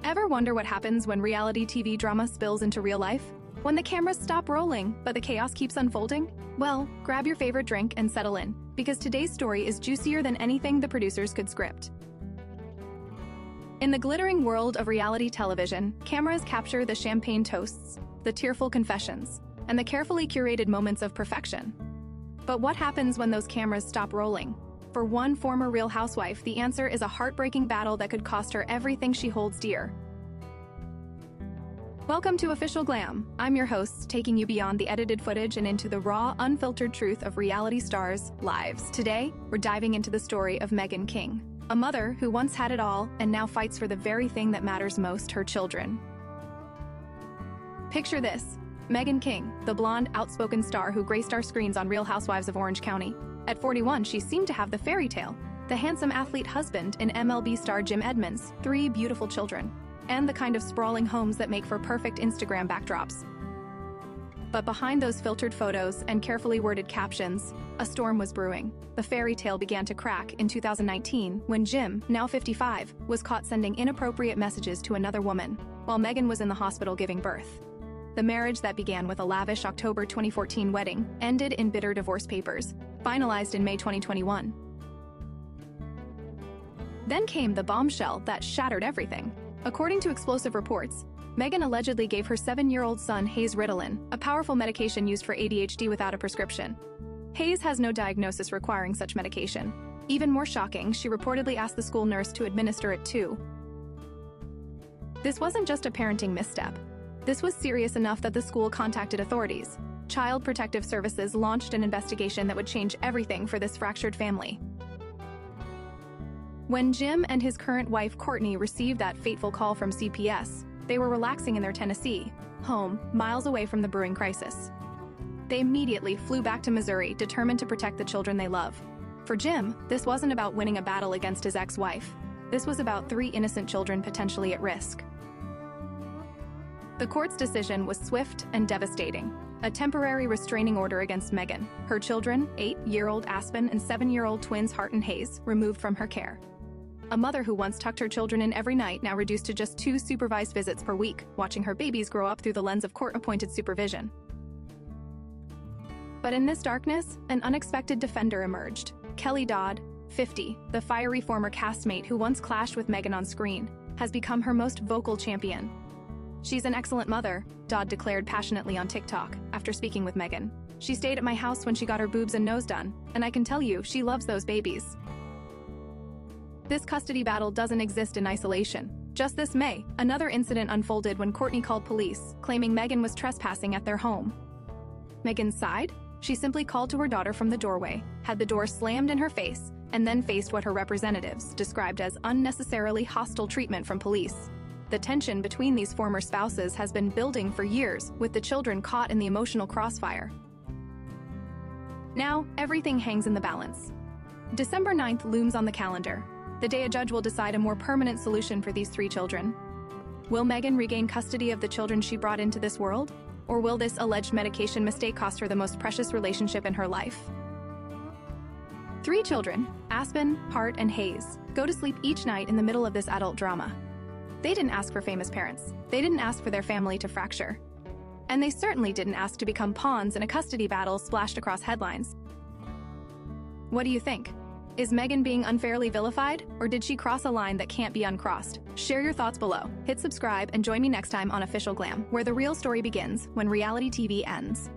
Ever wonder what happens when reality TV drama spills into real life? When the cameras stop rolling, but the chaos keeps unfolding? Well, grab your favorite drink and settle in, because today's story is juicier than anything the producers could script. In the glittering world of reality television, cameras capture the champagne toasts, the tearful confessions, and the carefully curated moments of perfection. But what happens when those cameras stop rolling? For one former Real Housewife, the answer is a heartbreaking battle that could cost her everything she holds dear. Welcome to OfficialGlamm. I'm your host, taking you beyond the edited footage and into the raw, unfiltered truth of reality stars' lives. Today, we're diving into the story of Meghan King, a mother who once had it all and now fights for the very thing that matters most, her children. Picture this: Meghan King, the blonde, outspoken star who graced our screens on Real Housewives of Orange County. At 41, she seemed to have the fairy tale, the handsome athlete husband in MLB star Jim Edmonds, 3 beautiful children, and the kind of sprawling homes that make for perfect Instagram backdrops. But behind those filtered photos and carefully worded captions, a storm was brewing. The fairy tale began to crack in 2019 when Jim, now 55, was caught sending inappropriate messages to another woman, while Meghan was in the hospital giving birth. The marriage that began with a lavish October 2014 wedding ended in bitter divorce papers, finalized in May 2021. Then came the bombshell that shattered everything. According to explosive reports, Meghan allegedly gave her 7-year-old son Hayes Ritalin, a powerful medication used for ADHD without a prescription. Hayes has no diagnosis requiring such medication. Even more shocking, she reportedly asked the school nurse to administer it too. This wasn't just a parenting misstep. This was serious enough that the school contacted authorities. Child Protective Services launched an investigation that would change everything for this fractured family. When Jim and his current wife Courtney received that fateful call from CPS, they were relaxing in their Tennessee home, miles away from the brewing crisis. They immediately flew back to Missouri, determined to protect the children they love. For Jim, this wasn't about winning a battle against his ex-wife. This was about 3 innocent children potentially at risk. The court's decision was swift and devastating. A temporary restraining order against Meghan, her children, 8-year-old Aspen and 7-year-old twins Hart and Hayes, removed from her care. A mother who once tucked her children in every night now reduced to just 2 supervised visits per week, watching her babies grow up through the lens of court-appointed supervision. But in this darkness, an unexpected defender emerged. Kelly Dodd, 50, the fiery former castmate who once clashed with Meghan on screen, has become her most vocal champion. "She's an excellent mother," Dodd declared passionately on TikTok after speaking with Meghan. "She stayed at my house when she got her boobs and nose done, and I can tell you, she loves those babies." This custody battle doesn't exist in isolation. Just this May, another incident unfolded when Courtney called police, claiming Meghan was trespassing at their home. Meghan's side? She simply called to her daughter from the doorway, had the door slammed in her face, and then faced what her representatives described as unnecessarily hostile treatment from police. The tension between these former spouses has been building for years, with the children caught in the emotional crossfire. Now, everything hangs in the balance. December 9th looms on the calendar, the day a judge will decide a more permanent solution for these 3 children. Will Meghan regain custody of the children she brought into this world? Or will this alleged medication mistake cost her the most precious relationship in her life? 3 children, Aspen, Hart, and Hayes, go to sleep each night in the middle of this adult drama. They didn't ask for famous parents. They didn't ask for their family to fracture. And they certainly didn't ask to become pawns in a custody battle splashed across headlines. What do you think? Is Meghan being unfairly vilified, or did she cross a line that can't be uncrossed? Share your thoughts below. Hit subscribe and join me next time on OfficialGlamm, where the real story begins when reality TV ends.